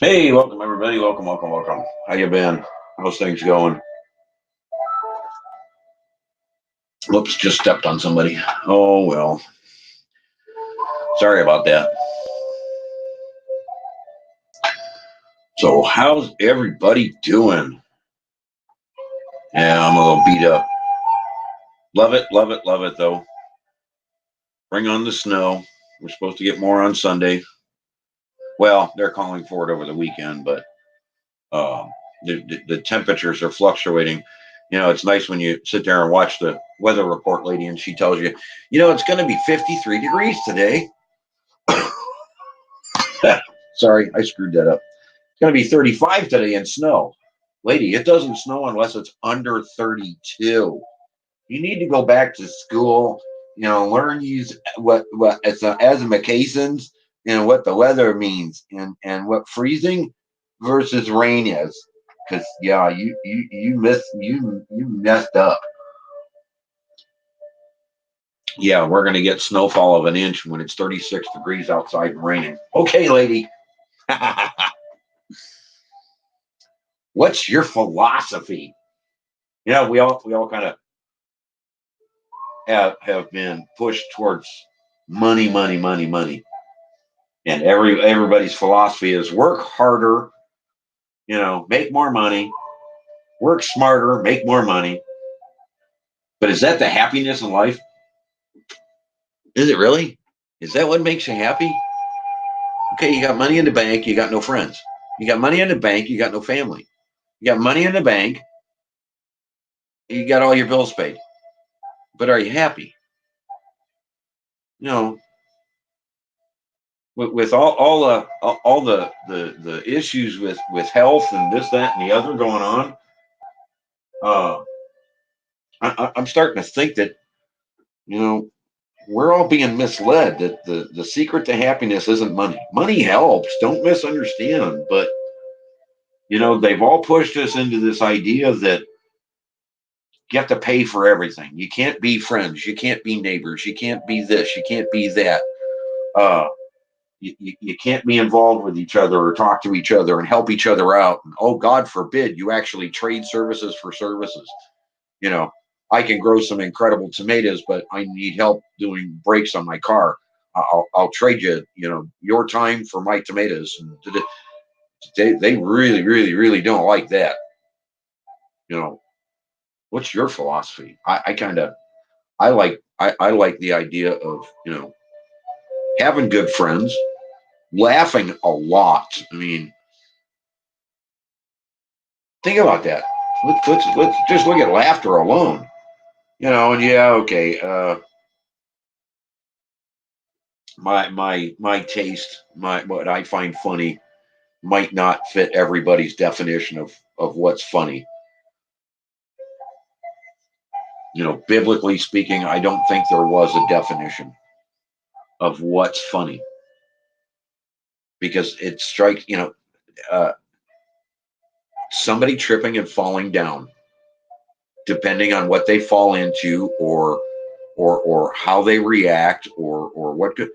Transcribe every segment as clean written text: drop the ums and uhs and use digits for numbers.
Hey, welcome everybody. Welcome, welcome, welcome. How you been? How's things going? Whoops, just stepped on somebody. Oh well, sorry about that. So, how's everybody doing? Yeah, I'm a little beat up. Love it, love it, love it though. Bring on the snow. We're supposed to get more on Sunday. Well, they're calling for it over the weekend, but um, the temperatures are fluctuating. It's nice when you sit there and watch the weather report lady, and she tells you, it's going to be 53 degrees today. Sorry, I screwed that up. It's going to be 35 today and snow. Lady, it doesn't snow unless it's under 32. You need to go back to school, learn use what as asthmacations and what the weather means and what freezing versus rain is. Because yeah, you messed up. Yeah, we're gonna get snowfall of an inch when it's 36 degrees outside and raining. Okay, lady. What's your philosophy? We all kind of have been pushed towards money, money, money, money, and everybody's philosophy is work harder, make more money, work smarter, make more money. But is that the happiness in life? Is it really? Is that what makes you happy? Okay, you got money in the bank, you got no friends. You got money in the bank, you got no family. You got money in the bank, you got all your bills paid. But are you happy? You know, with all the issues with health and this, that, and the other going on, uh, I'm starting to think that you know we're all being misled. That the secret to happiness isn't money. Money helps. Don't misunderstand. But they've all pushed us into this idea that you have to pay for everything. You can't be friends. You can't be neighbors. You can't be this. You can't be that. Uh, you can't be involved with each other or talk to each other and help each other out. And, oh, God forbid you actually trade services for services. You know, I can grow some incredible tomatoes, but I need help doing brakes on my car. I'll trade you, your time for my tomatoes. And they really, really, really don't like that. You know, what's your philosophy? I like the idea of, having good friends, laughing a lot. I mean, think about that. Let's just look at laughter alone. And yeah, okay. My taste, my what I find funny, might not fit everybody's definition of what's funny. Biblically speaking, I don't think there was a definition of what's funny because it strikes. Uh, Somebody tripping and falling down, depending on what they fall into or how they react or what could,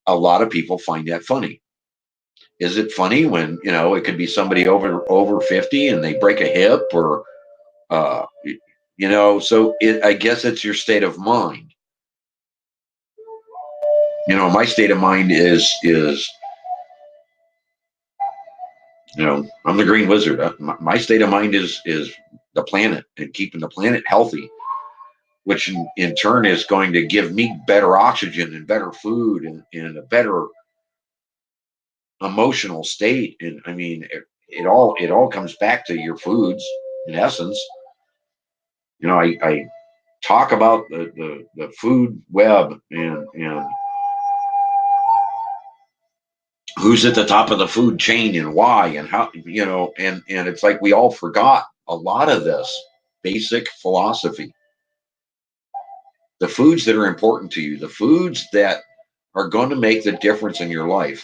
a lot of people find that funny. Is it funny when it could be somebody over 50 and they break a hip or uh so I guess it's your state of mind. My state of mind is I'm the green wizard. My state of mind is the planet and keeping the planet healthy, which in turn is going to give me better oxygen and better food and a better emotional state. And I mean, it all comes back to your foods in essence. I talk about the food web and who's at the top of the food chain and why and how, and it's like we all forgot a lot of this basic philosophy. The foods that are important to you, the foods that are going to make the difference in your life.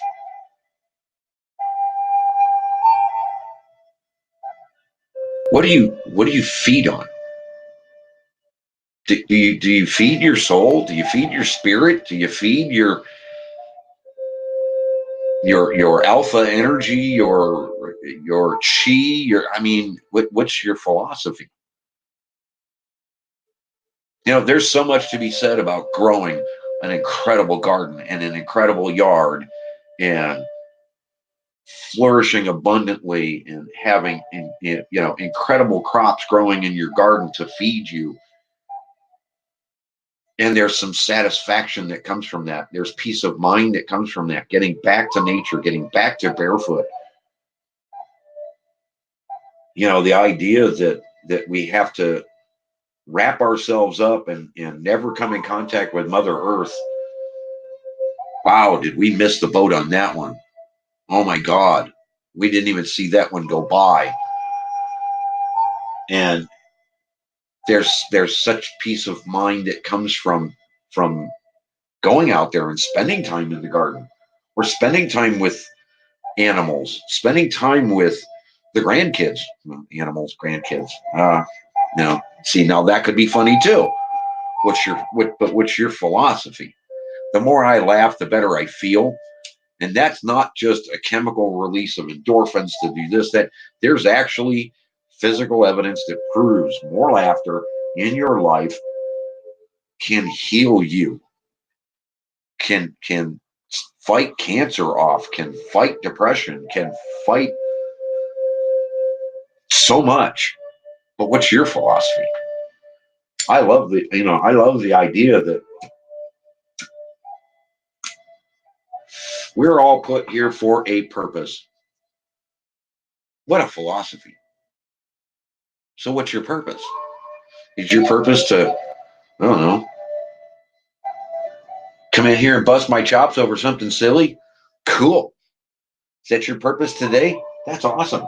What do you feed on? Do you feed your soul? Do you feed your spirit? Do you feed your alpha energy, your chi, I mean, what's your philosophy? You know, there's so much to be said about growing an incredible garden and an incredible yard and flourishing abundantly and having incredible crops growing in your garden to feed you. And there's some satisfaction that comes from that. There's peace of mind that comes from that. Getting back to nature, getting back to barefoot. You know, the idea that we have to wrap ourselves up and never come in contact with Mother Earth. Wow, did we miss the boat on that one? Oh my God, we didn't even see that one go by. And there's such peace of mind that comes from going out there and spending time in the garden, or spending time with animals, spending time with the grandkids, animals, grandkids. No, see, now that could be funny too. What's your philosophy? The more I laugh, the better I feel. And that's not just a chemical release of endorphins to do this, that there's actually physical evidence that proves more laughter in your life can heal you, can fight cancer off, can fight depression, can fight so much. But what's your philosophy? I love the idea that we're all put here for a purpose. What a philosophy. So what's your purpose? Is your purpose to, I don't know, come in here and bust my chops over something silly? Cool. Is that your purpose today? That's awesome.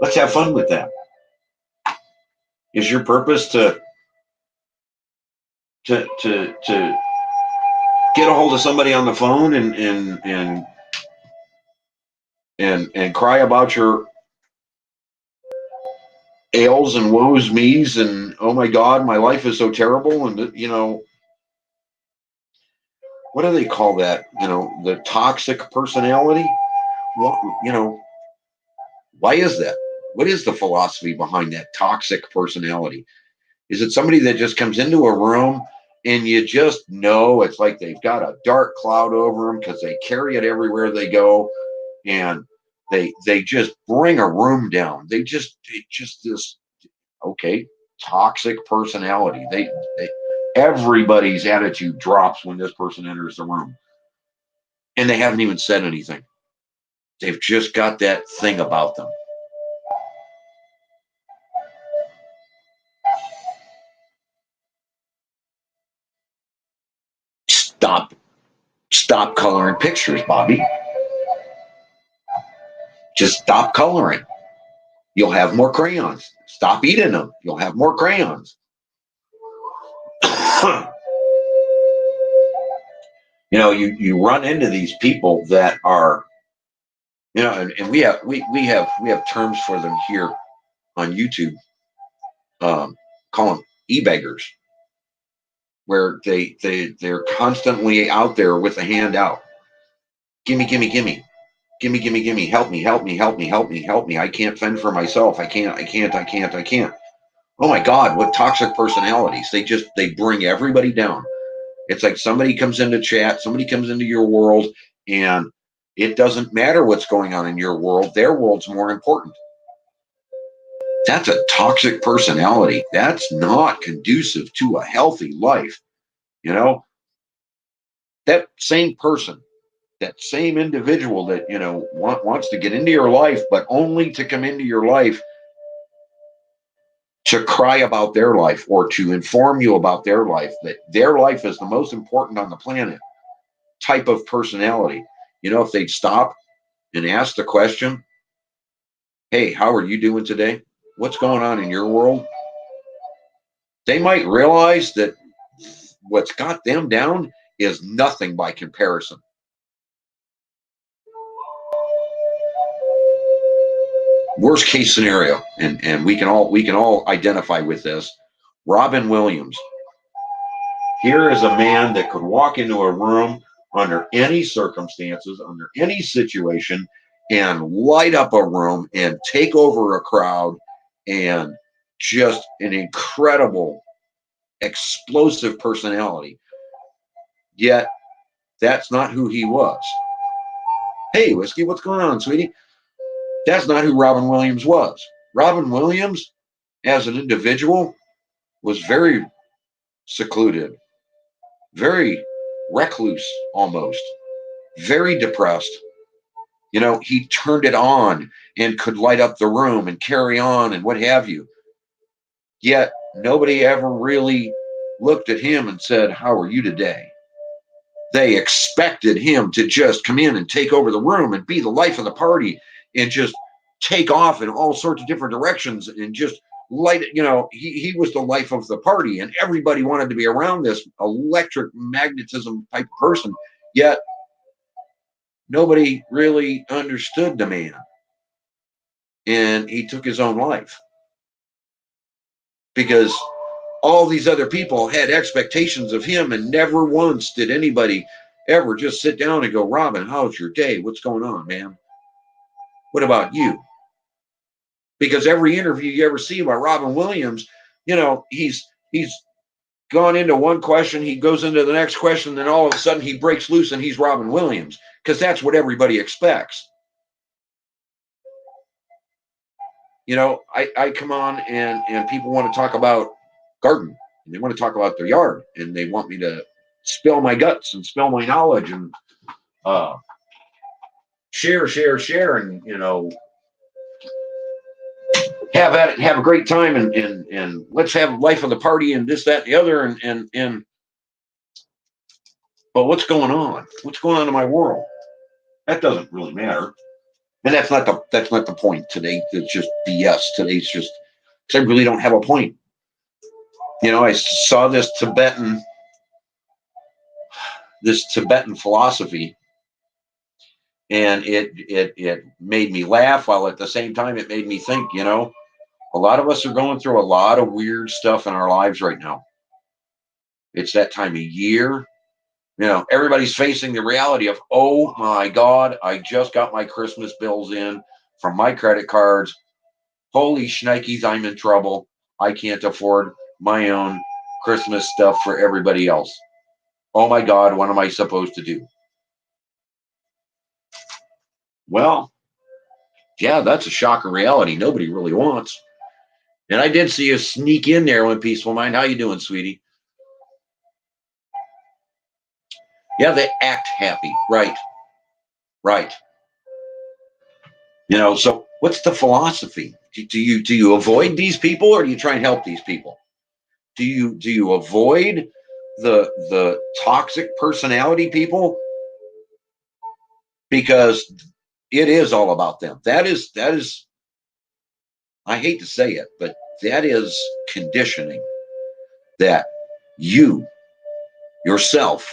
Let's have fun with that. Is your purpose to get a hold of somebody on the phone and cry about your ails and woes me's and oh my God, my life is so terrible, and what do they call that? The toxic personality. Well, why is that? What is the philosophy behind that toxic personality? Is it somebody that just comes into a room and you just know it's like they've got a dark cloud over them because they carry it everywhere they go, and they just bring a room down. They just this okay toxic personality. They everybody's attitude drops when this person enters the room, and they haven't even said anything. They've just got that thing about them. Stop coloring pictures, Bobby. Just stop coloring. You'll have more crayons. Stop eating them. You'll have more crayons. You run into these people that are, and we have terms for them here on YouTube. Call them e-beggars, where they're constantly out there with a hand out. Gimme, gimme, gimme. Gimme, gimme, gimme. Help me, help me, help me, help me, help me. I can't fend for myself. I can't. Oh my God, what toxic personalities. They bring everybody down. It's like somebody comes into chat, somebody comes into your world, and it doesn't matter what's going on in your world. Their world's more important. That's a toxic personality. That's not conducive to a healthy life. That same person, that same individual that, wants to get into your life, but only to come into your life to cry about their life or to inform you about their life, that their life is the most important on the planet type of personality. If they'd stop and ask the question, hey, how are you doing today? What's going on in your world? They might realize that what's got them down is nothing by comparison. Worst case scenario, and we can all identify with this. Robin Williams. Here is a man that could walk into a room under any circumstances, under any situation, and light up a room and take over a crowd, and just an incredible, explosive personality. Yet that's not who he was. Hey, Whiskey, what's going on, sweetie? That's not who Robin Williams was. Robin Williams, as an individual, was very secluded, very recluse almost, very depressed. You know, he turned it on and could light up the room and carry on and what have you. Yet nobody ever really looked at him and said, "How are you today?" They expected him to just come in and take over the room and be the life of the party and just take off in all sorts of different directions and just light it. You know, he was the life of the party, and everybody wanted to be around this electric magnetism type of person. Yet nobody really understood the man, and he took his own life because all these other people had expectations of him, and never once did anybody ever just sit down and go, "Robin, how's your day? What's going on, man? What about you?" Because every interview you ever see about Robin Williams, you know, he's gone into one question, he goes into the next question, then all of a sudden he breaks loose and he's Robin Williams, because that's what everybody expects. You know, I come on and people want to talk about garden, and they want to talk about their yard, and they want me to spill my guts and spill my knowledge and uh, share, and you know, have at it, have a great time, and let's have life of the party and this, that, and the other, and but what's going on? What's going on in my world? That doesn't really matter, and that's not the point today. It's just BS. Today's just because I really don't have a point. You know, I saw this Tibetan philosophy, and it made me laugh, while at the same time it made me think. You know, a lot of us are going through a lot of weird stuff in our lives right now. It's that time of year. You know, everybody's facing the reality of, oh my God, I just got my Christmas bills in from my credit cards. Holy shnikes, I'm in trouble. I can't afford my own Christmas stuff for everybody else. Oh my God, what am I supposed to do? Well, yeah, that's a shocker reality nobody really wants. And I did see you sneak in there with Peaceful Mind. How you doing, sweetie? Yeah, they act happy. Right, right. You know, so what's the philosophy? Do you avoid these people, or do you try and help these people? Do you avoid the toxic personality people, because it is all about them? That is I hate to say it, but that is conditioning that you yourself,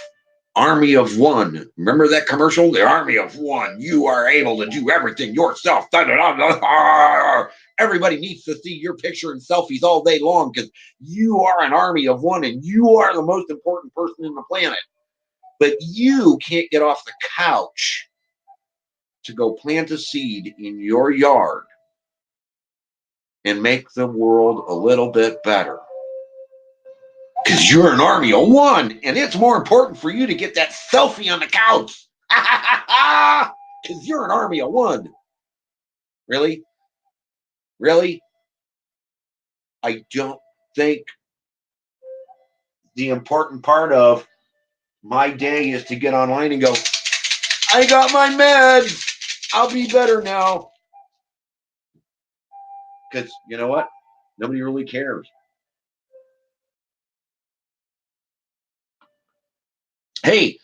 army of one. Remember that commercial? The army of one. You are able to do everything yourself. Da, da, da, da. Everybody needs to see your picture and selfies all day long, because you are an army of one and you are the most important person in the planet. But you can't get off the couch to go plant a seed in your yard and make the world a little bit better, because you're an army of one, and it's more important for you to get that selfie on the couch. Because you're an army of one. Really? Really? I don't think the important part of my day is to get online and go, I got my meds. I'll be better now. Because you know what? Nobody really cares. Hey,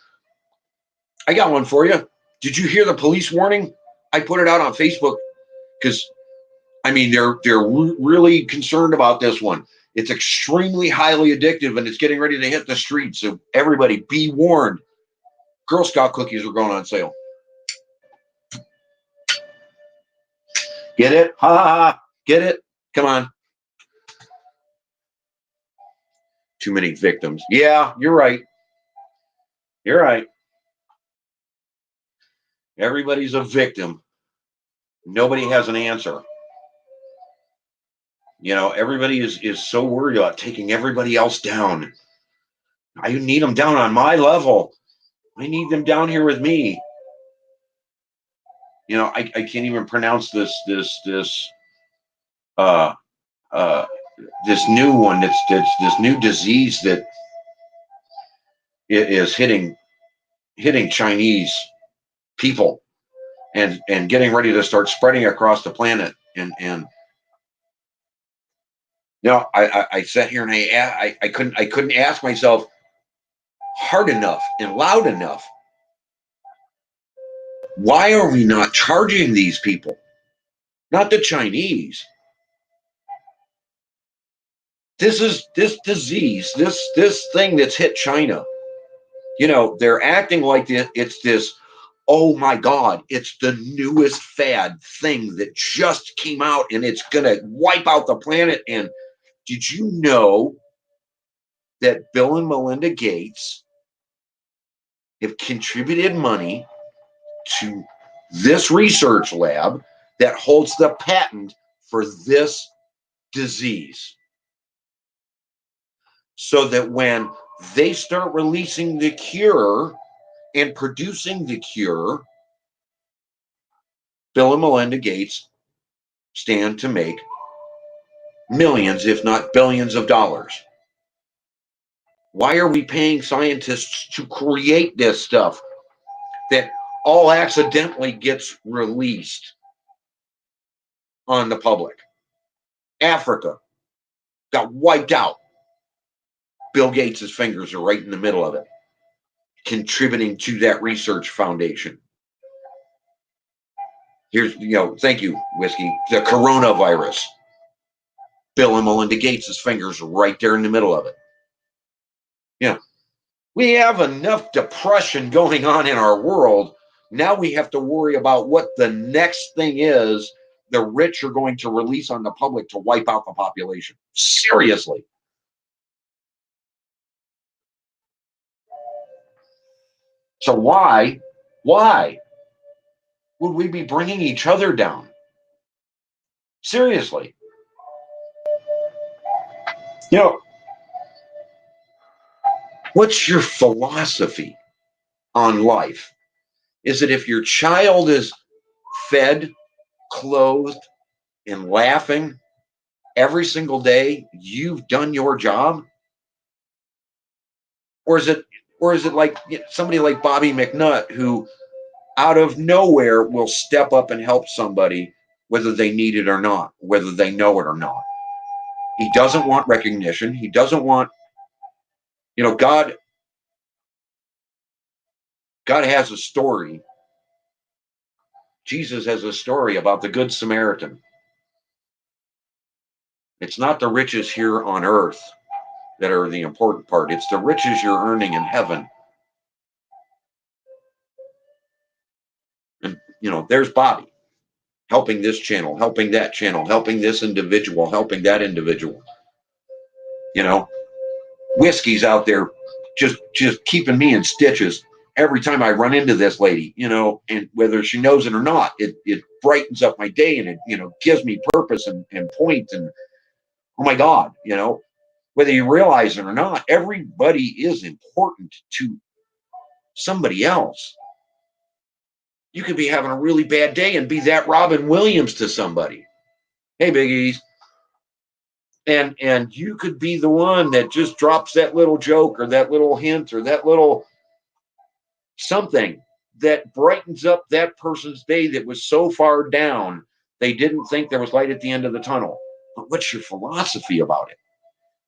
I got one for you. Did you hear the police warning? I put it out on Facebook because, I mean, they're really concerned about this one. It's extremely highly addictive, and it's getting ready to hit the streets. So everybody, be warned. Girl Scout cookies are going on sale. Get it? Ha ha ha! Get it? Come on. Too many victims. Yeah, you're right. You're right. Everybody's a victim. Nobody has an answer. Everybody is so worried about taking everybody else down. I need them down on my level. I need them down here with me. I can't even pronounce uh this new one. That's this new disease that is hitting Chinese people and getting ready to start spreading across the planet. And I sat here and I couldn't ask myself hard enough and loud enough, why are we not charging these people? Not the Chinese. This disease, this thing that's hit China. They're acting like it's this, oh my God, it's the newest fad thing that just came out and it's going to wipe out the planet. And did you know that Bill and Melinda Gates have contributed money to this research lab that holds the patent for this disease? So that when they start releasing the cure and producing the cure, Bill and Melinda Gates stand to make millions, if not billions of dollars. Why are we paying scientists to create this stuff that all accidentally gets released on the public? Africa got wiped out. Bill Gates' fingers are right in the middle of it, contributing to that research foundation. Here's, thank you, Whiskey. The coronavirus. Bill and Melinda Gates' fingers are right there in the middle of it. We have enough depression going on in our world. Now we have to worry about what the next thing is the rich are going to release on the public to wipe out the population. Seriously. So why would we be bringing each other down? Seriously. What's your philosophy on life? Is it if your child is fed, clothed, and laughing every single day, you've done your job? Or is it like somebody like Bobby McNutt, who out of nowhere will step up and help somebody, whether they need it or not, whether they know it or not? He doesn't want recognition. He doesn't want, God has a story. Jesus has a story about the Good Samaritan. It's not the riches here on earth that are the important part. It's the riches you're earning in heaven. And, there's Bobby helping this channel, helping that channel, helping this individual, helping that individual. Whiskey's out there just keeping me in stitches every time I run into this lady, and whether she knows it or not, it brightens up my day, and it, gives me purpose and point. And oh my God, whether you realize it or not, everybody is important to somebody else. You could be having a really bad day and be that Robin Williams to somebody. Hey, Big E's. And you could be the one that just drops that little joke or that little hint or that little something that brightens up that person's day that was so far down they didn't think there was light at the end of the tunnel. But what's your philosophy about it?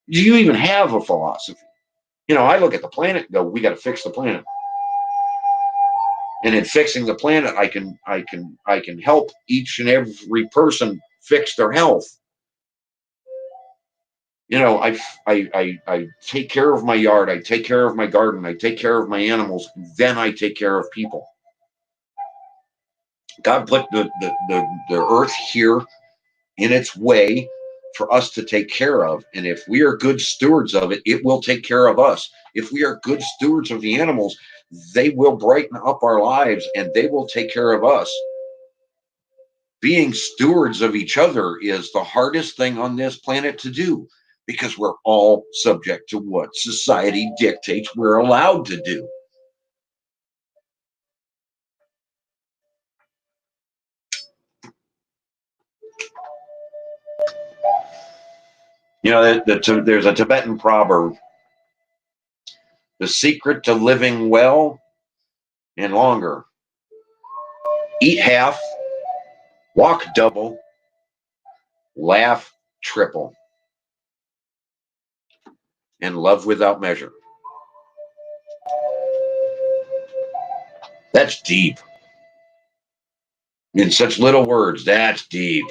Do you even have a philosophy? I look at the planet and go, we got to fix the planet. And in fixing the planet, I can help each and every person fix their health. I take care of my yard, I take care of my garden, I take care of my animals, then I take care of people. God put the earth here in its way for us to take care of. And if we are good stewards of it, it will take care of us. If we are good stewards of the animals, They will brighten up our lives and they will take care of us. Being stewards of each other is the hardest thing on this planet to do because we're all subject to what society dictates we're allowed to do. You know, there's a Tibetan proverb: the secret to living well and longer: eat half, walk double, laugh triple, and love without measure. That's deep. In such little words, that's deep.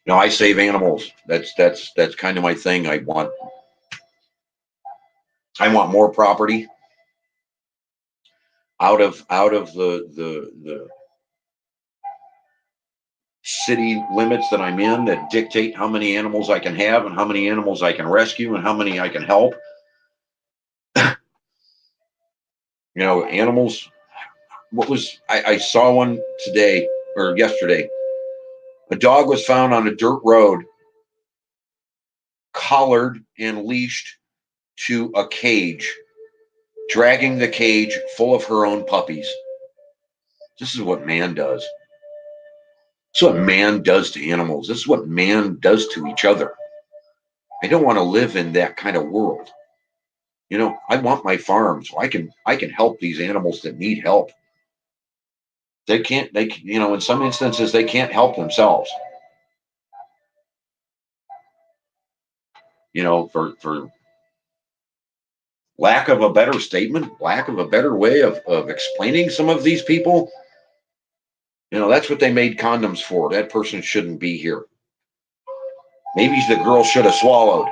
You know, I save animals. That's kind of my thing. I want more property out of the city limits that I'm in that dictate how many animals I can have and how many animals I can rescue and how many I can help. You know, animals. I saw one today or yesterday. A dog was found on a dirt road, collared and leashed to a cage, dragging the cage full of her own puppies. This is what man does. This is what man does to animals. This is what man does to each other. I don't want to live in that kind of world. You know, I want my farm so I can help these animals that need help. In some instances they can't help themselves. You know, for lack of a better statement, lack of a better way of explaining some of these people, you know, that's what they made condoms for. That person shouldn't be here. Maybe the girl should have swallowed.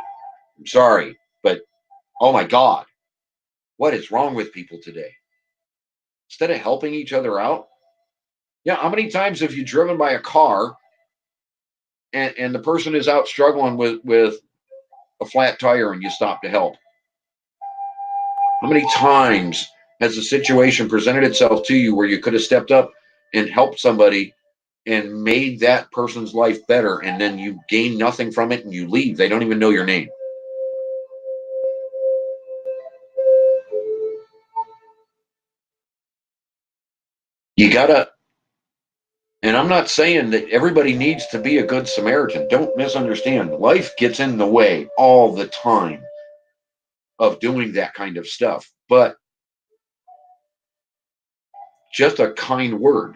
I'm sorry, but oh my God, what is wrong with people today? Instead of helping each other out, yeah, how many times have you driven by a car and the person is out struggling with a flat tire and you stop to help? How many times has a situation presented itself to you where you could have stepped up and helped somebody and made that person's life better, and then you gain nothing from it and you leave? They don't even know your name. You gotta, and I'm not saying that everybody needs to be a good Samaritan. Don't misunderstand. Life gets in the way all the time of doing that kind of stuff. But just a kind word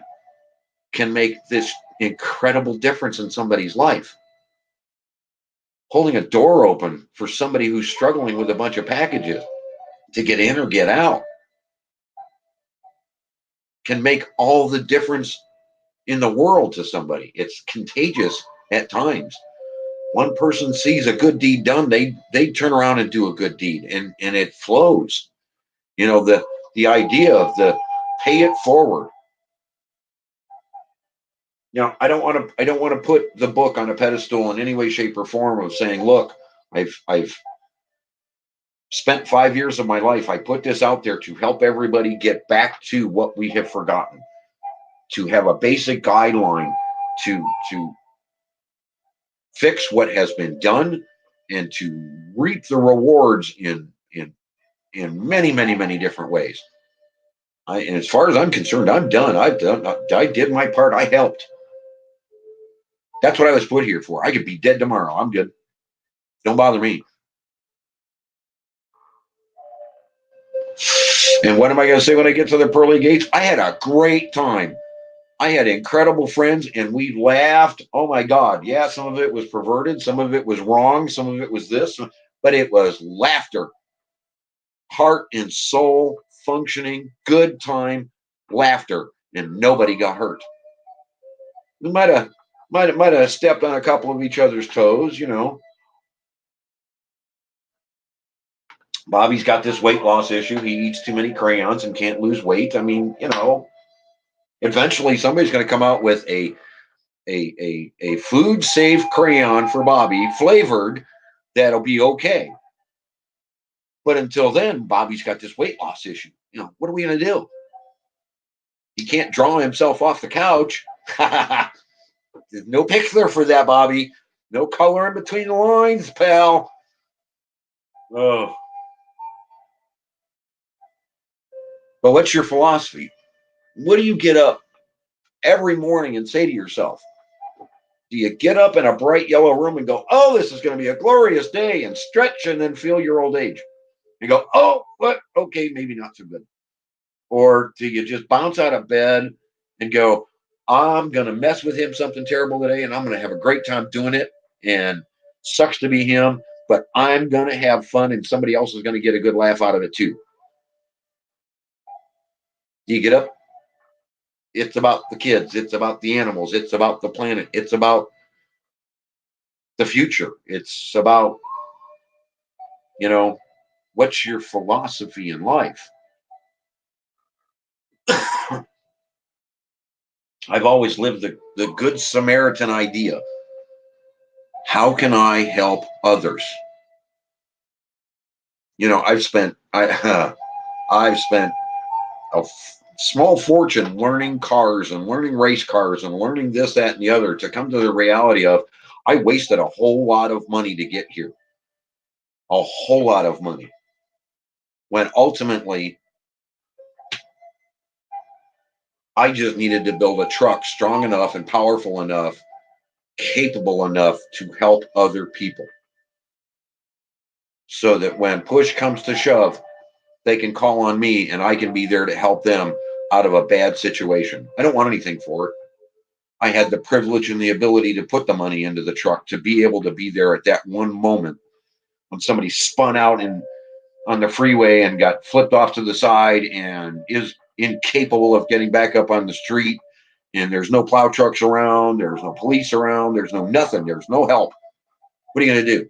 can make this incredible difference in somebody's life. Holding a door open for somebody who's struggling with a bunch of packages to get in or get out can make all the difference in the world to somebody. It's contagious at times. One person sees a good deed done, they turn around and do a good deed, and it flows. You know, the idea of the pay it forward. You know, I don't want to put the book on a pedestal in any way, shape, or form of saying, look, I've spent 5 years of my life. I put this out there to help everybody get back to what we have forgotten, to have a basic guideline to fix what has been done and to reap the rewards in many, many, many different ways. And as far as I'm concerned, I'm done. I did my part. I helped. That's what I was put here for. I could be dead tomorrow. I'm good. Don't bother me. And what am I going to say when I get to the pearly gates? I had a great time. I had incredible friends and we laughed. Oh my God. Yeah, some of it was perverted. Some of it was wrong. Some of it was this, but it was laughter, heart and soul functioning, good time, laughter, and nobody got hurt. We might have stepped on a couple of each other's toes, you know. Bobby's got this weight loss issue. He eats too many crayons and can't lose weight. I mean, you know, eventually somebody's going to come out with a food safe crayon for Bobby, flavored That'll be okay. But until then, Bobby's got this weight loss issue. What are we going to do? He can't draw himself off the couch. There's no picture for that, Bobby. No color in between the lines, pal. Oh. But what's your philosophy? What do you get up every morning and say to yourself? Do you get up in a bright yellow room and go, oh, this is going to be a glorious day, and stretch and then feel your old age? You go, oh, what? Okay, maybe not so good. Or do you just bounce out of bed and go, I'm going to mess with him something terrible today, and I'm going to have a great time doing it, and sucks to be him, but I'm going to have fun, and somebody else is going to get a good laugh out of it too. Do you get up? It's about the kids. It's about the animals. It's about the planet. It's about the future. It's about, what's your philosophy in life? I've always lived the Good Samaritan idea. How can I help others? I've spent I've spent a small fortune learning cars and learning race cars and learning this, that, and the other to come to the reality of I wasted a whole lot of money to get here. A whole lot of money. When ultimately I just needed to build a truck strong enough and powerful enough, capable enough to help other people. So that when push comes to shove, they can call on me and I can be there to help them out of a bad situation. I don't want anything for it. I had the privilege and the ability to put the money into the truck to be able to be there at that one moment when somebody spun out on the freeway and got flipped off to the side and is incapable of getting back up on the street. And there's no plow trucks around. There's no police around. There's no nothing. There's no help. What are you going to do?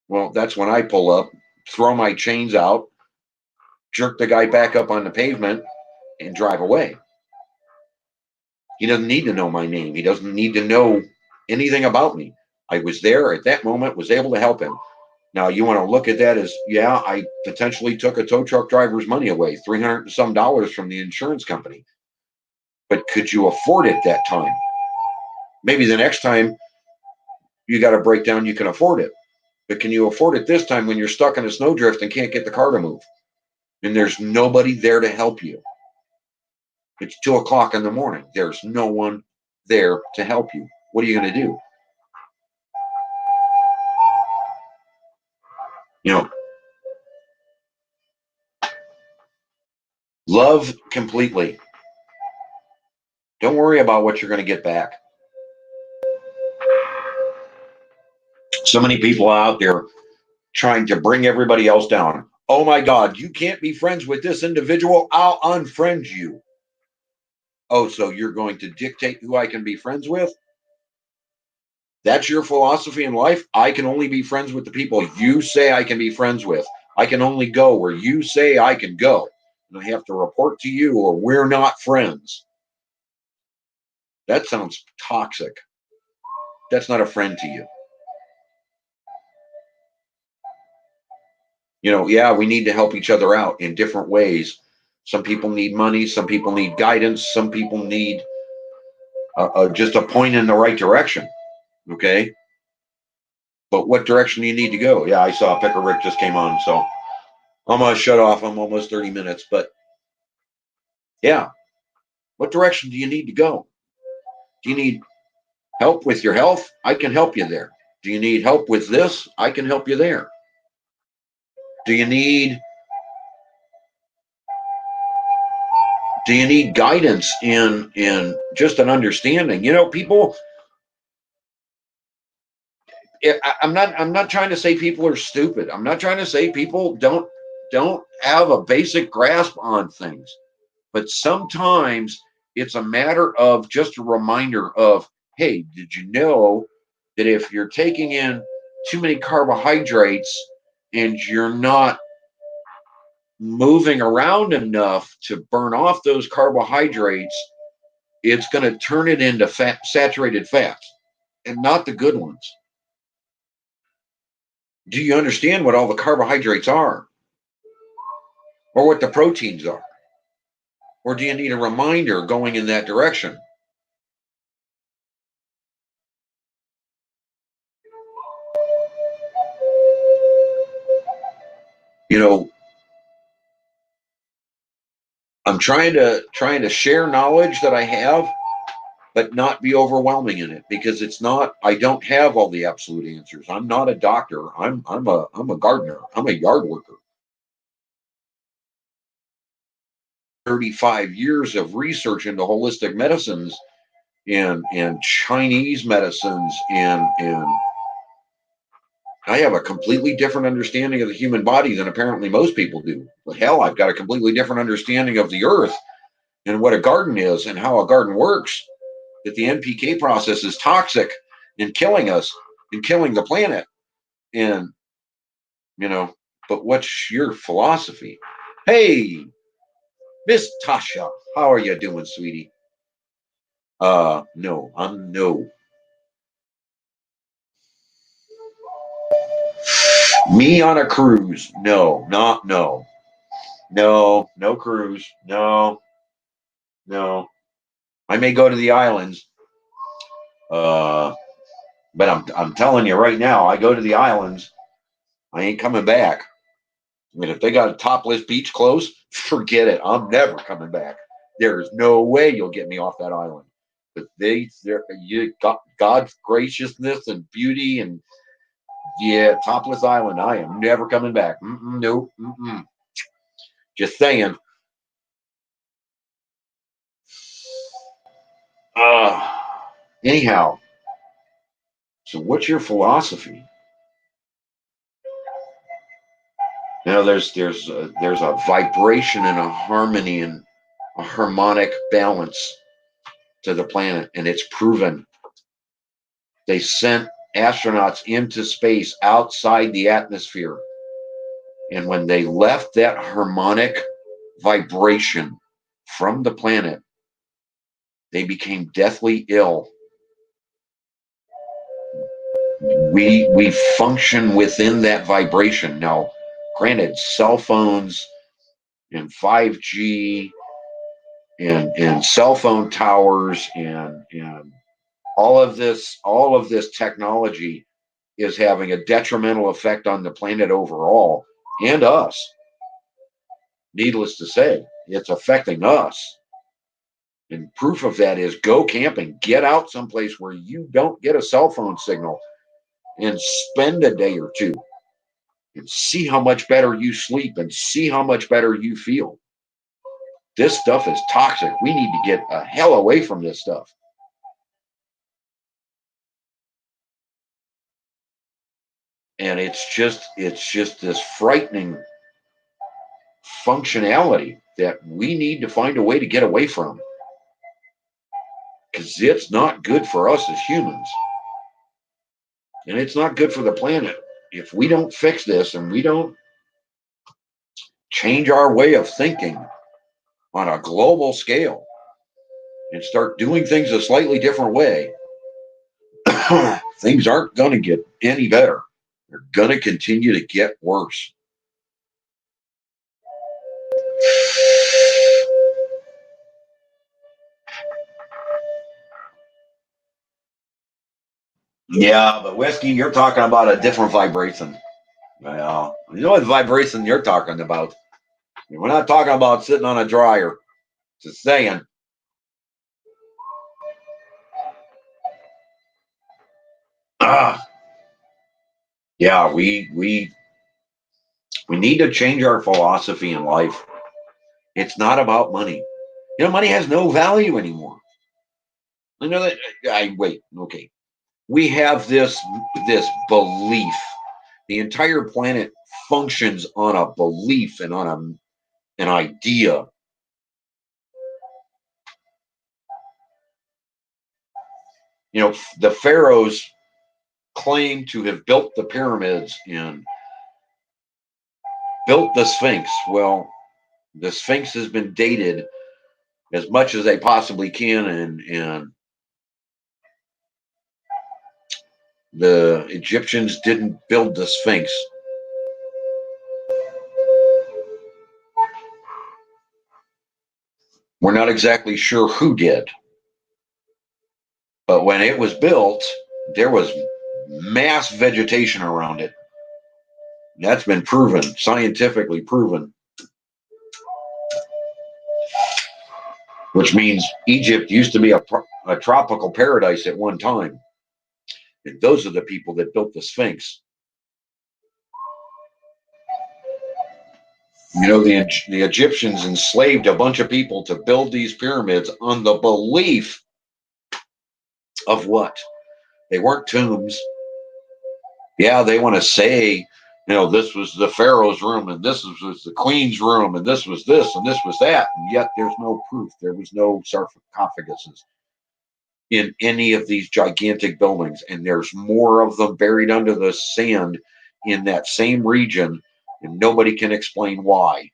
Well, that's when I pull up, throw my chains out, jerk the guy back up on the pavement, and drive away. He doesn't need to know my name. He doesn't need to know anything about me. I was there at that moment, was able to help him. Now, you want to look at that as, yeah, I potentially took a tow truck driver's money away, $300 and some from the insurance company. But could you afford it that time? Maybe the next time you got a breakdown, you can afford it. But can you afford it this time when you're stuck in a snowdrift and can't get the car to move? And there's nobody there to help you. It's 2:00 in the morning. There's no one there to help you. What are you going to do? Love completely. Don't worry about what you're going to get back. So many people out there trying to bring everybody else down. Oh my God, you can't be friends with this individual. I'll unfriend you. Oh, so you're going to dictate who I can be friends with? That's your philosophy in life? I can only be friends with the people you say I can be friends with. I can only go where you say I can go. And I have to report to you or we're not friends. That sounds toxic. That's not a friend to you. Yeah, we need to help each other out in different ways. Some people need money. Some people need guidance. Some people need just a point in the right direction. Okay. But what direction do you need to go? Yeah, I saw Picker Rick just came on. So I'm going to shut off. I'm almost 30 minutes. But yeah, what direction do you need to go? Do you need help with your health? I can help you there. Do you need help with this? I can help you there. Do you need guidance in just an understanding? People, I'm not trying to say people are stupid. I'm not trying to say people don't have a basic grasp on things. But sometimes it's a matter of just a reminder of, hey, did you know that if you're taking in too many carbohydrates and you're not moving around enough to burn off those carbohydrates, it's going to turn it into saturated fats and not the good ones. Do you understand what all the carbohydrates are, or what the proteins are? Or do you need a reminder going in that direction? You know, I'm trying to share knowledge that I have, but not be overwhelming in it, because it's not. I don't have all the absolute answers. I'm not a doctor. I'm a gardener. I'm a yard worker. 35 years of research into holistic medicines and Chinese medicines, and I have a completely different understanding of the human body than apparently most people do. But hell, I've got a completely different understanding of the earth and what a garden is and how a garden works. That the NPK process is toxic and killing us and killing the planet. And, you know, but what's your philosophy? Hey, Miss Tasha, how are you doing, sweetie? No, I'm no. Me on a cruise? No, not no. No, no cruise. No, no. I may go to the islands, uh, but I'm telling you right now, I go to the islands, I ain't coming back. I mean, if they got a topless beach close, forget it. I'm never coming back. There's no way you'll get me off that island. But you got God's graciousness and beauty, and yeah, topless island. I am never coming back. Nope. Just saying. Uh, anyhow, so what's your philosophy? There's a vibration and a harmony and a harmonic balance to the planet, and it's proven. They sent astronauts into space outside the atmosphere, and when they left that harmonic vibration from the planet, they became deathly ill. We function within that vibration now. Granted, cell phones and 5G and cell phone towers and all of this technology is having a detrimental effect on the planet overall and us. Needless to say, it's affecting us. And proof of that is go camping, get out someplace where you don't get a cell phone signal, and spend a day or two and see how much better you sleep and see how much better you feel. This stuff is toxic. We need to get a hell away from this stuff. And it's just this frightening functionality that we need to find a way to get away from, because it's not good for us as humans, and it's not good for the planet. If we don't fix this and we don't change our way of thinking on a global scale and start doing things a slightly different way, things aren't going to get any better. They're going to continue to get worse. Yeah, but whiskey, you're talking about a different vibration. Well, you know what vibration you're talking about. We're not talking about sitting on a dryer. Just saying. Ah, yeah, we need to change our philosophy in life. It's not about money. Money has no value anymore. I know that. I wait. Okay, we have this belief. The entire planet functions on a belief and on an idea. The pharaohs claim to have built the pyramids and built the Sphinx. Well, the Sphinx has been dated as much as they possibly can, and the Egyptians didn't build the Sphinx. We're not exactly sure who did. But when it was built, there was mass vegetation around it. That's been proven, scientifically proven. Which means Egypt used to be a tropical paradise at one time. And those are the people that built the Sphinx. You know, the Egyptians enslaved a bunch of people to build these pyramids on the belief of what? They weren't tombs. Yeah, they want to say, this was the Pharaoh's room, and this was the Queen's room, and this was this, and this was that. And yet there's no proof. There was no sarcophaguses in any of these gigantic buildings. And there's more of them buried under the sand in that same region, and nobody can explain why.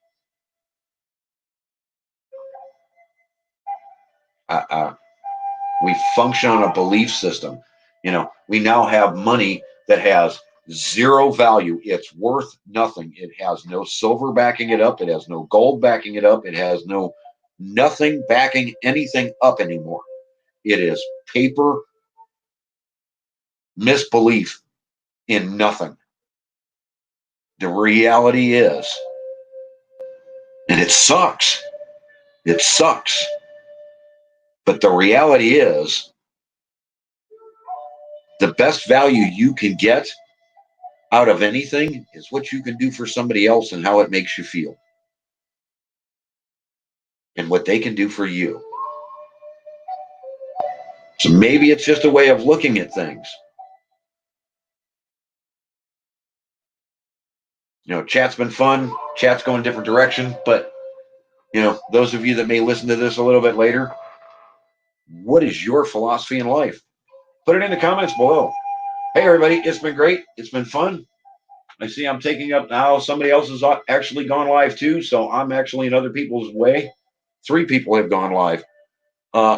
We function on a belief system. We now have money that has zero value. It's worth nothing. It has no silver backing it up. It has no gold backing it up. It has nothing backing anything up anymore. It is paper misbelief in nothing. The reality is, and it sucks. It sucks. But the reality is, the best value you can get out of anything is what you can do for somebody else and how it makes you feel. And what they can do for you. So maybe it's just a way of looking at things. Chat's been fun. Chat's going a different direction. But, those of you that may listen to this a little bit later, what is your philosophy in life? Put it in the comments below. Hey, everybody, it's been great. It's been fun. I see I'm taking up now. Somebody else has actually gone live too. So I'm actually in other people's way. 3 people have gone live.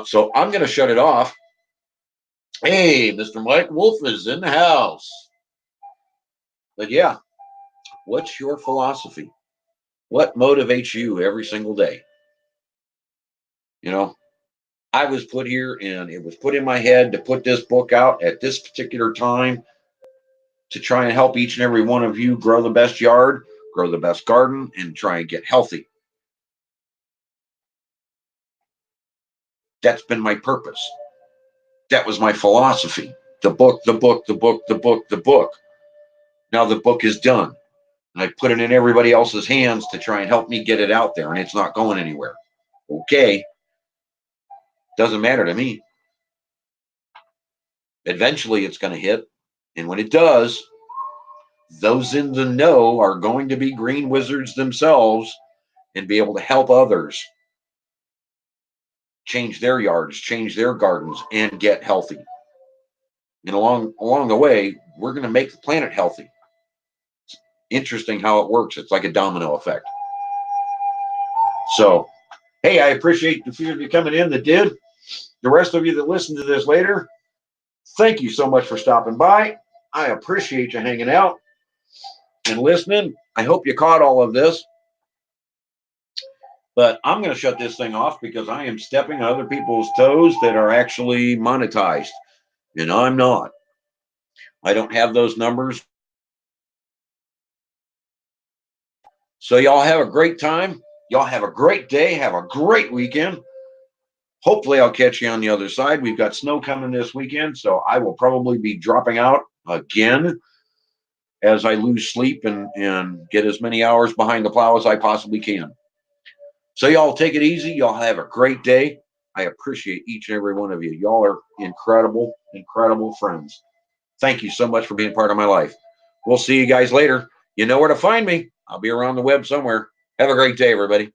So I'm going to shut it off. Hey, Mr. Mike Wolf is in the house. But yeah, what's your philosophy? What motivates you every single day? I was put here and it was put in my head to put this book out at this particular time to try and help each and every one of you grow the best yard, grow the best garden, and try and get healthy. That's been my purpose. That was my philosophy. The book. Now the book is done. And I put it in everybody else's hands to try and help me get it out there, and it's not going anywhere. Okay. Doesn't matter to me. Eventually it's going to hit. And when it does, those in the know are going to be green wizards themselves and be able to help others change their yards, change their gardens, and get healthy. And along the way, we're going to make the planet healthy. It's interesting how it works. It's like a domino effect. So, hey, I appreciate the few of you coming in that did. The rest of you that listen to this later, thank you so much for stopping by. I appreciate you hanging out and listening. I hope you caught all of this. But I'm going to shut this thing off because I am stepping on other people's toes that are actually monetized. And I'm not. I don't have those numbers. So y'all have a great time. Y'all have a great day. Have a great weekend. Hopefully I'll catch you on the other side. We've got snow coming this weekend, so I will probably be dropping out again as I lose sleep and get as many hours behind the plow as I possibly can. So y'all take it easy. Y'all have a great day. I appreciate each and every one of you. Y'all are incredible, incredible friends. Thank you so much for being part of my life. We'll see you guys later. You know where to find me. I'll be around the web somewhere. Have a great day, everybody.